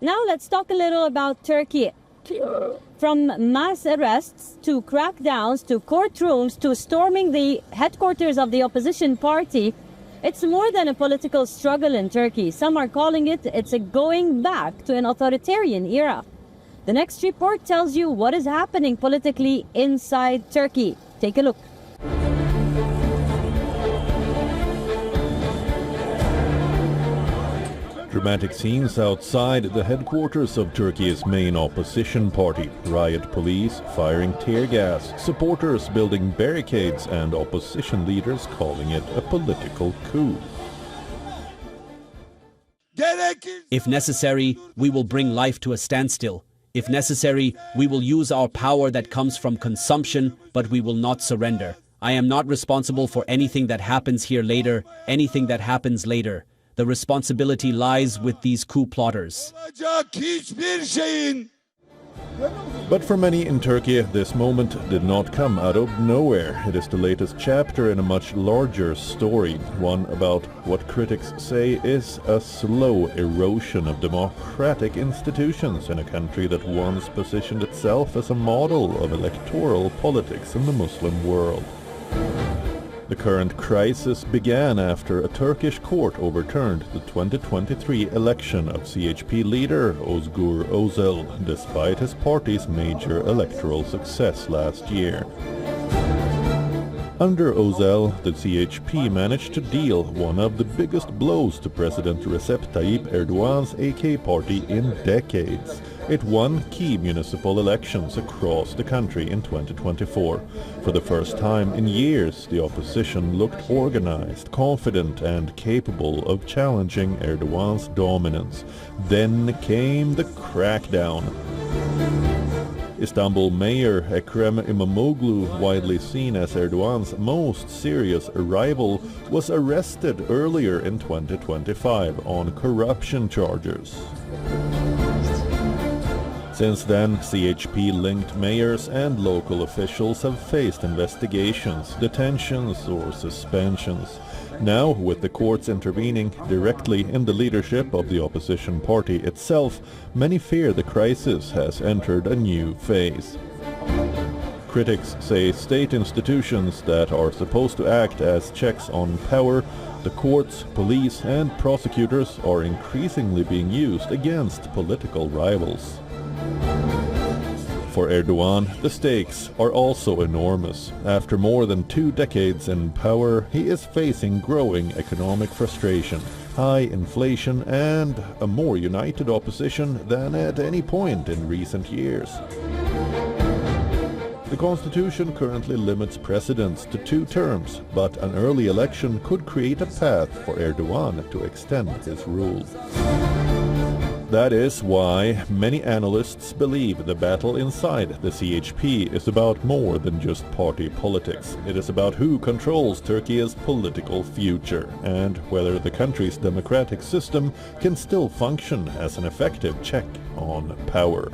Now let's talk a little about Turkey. From mass arrests to crackdowns to courtrooms to storming the headquarters of the opposition party, it's more than a political struggle in Turkey. Some are calling it's a going back to an authoritarian era. The next report tells you what is happening politically inside Turkey. Take a look. Dramatic scenes outside the headquarters of Turkey's main opposition party. Riot police firing tear gas, supporters building barricades, and opposition leaders calling it a political coup. If necessary, we will bring life to a standstill. If necessary, we will use our power that comes from consumption, but we will not surrender. I am not responsible for anything that happens here later, anything that happens later. The responsibility lies with these coup plotters. But for many in Turkey, this moment did not come out of nowhere. It is the latest chapter in a much larger story, one about what critics say is a slow erosion of democratic institutions in a country that once positioned itself as a model of electoral politics in the Muslim world. The current crisis began after a Turkish court overturned the 2023 election of CHP leader Özgür Özel, despite his party's major electoral success last year. Under Özel, the CHP managed to deal one of the biggest blows to President Recep Tayyip Erdoğan's AK party in decades. It won key municipal elections across the country in 2024. For the first time in years, the opposition looked organized, confident, and capable of challenging Erdoğan's dominance. Then came the crackdown. Istanbul Mayor Ekrem İmamoğlu, widely seen as Erdoğan's most serious rival, was arrested earlier in 2025 on corruption charges. Since then, CHP-linked mayors and local officials have faced investigations, detentions or suspensions. Now, with the courts intervening directly in the leadership of the opposition party itself, many fear the crisis has entered a new phase. Critics say state institutions that are supposed to act as checks on power, the courts, police and prosecutors, are increasingly being used against political rivals. For Erdoğan, the stakes are also enormous. After more than 2 decades in power, he is facing growing economic frustration, high inflation and a more united opposition than at any point in recent years. The constitution currently limits presidents to 2 terms, but an early election could create a path for Erdoğan to extend his rule. That is why many analysts believe the battle inside the CHP is about more than just party politics. It is about who controls Turkey's political future and whether the country's democratic system can still function as an effective check on power.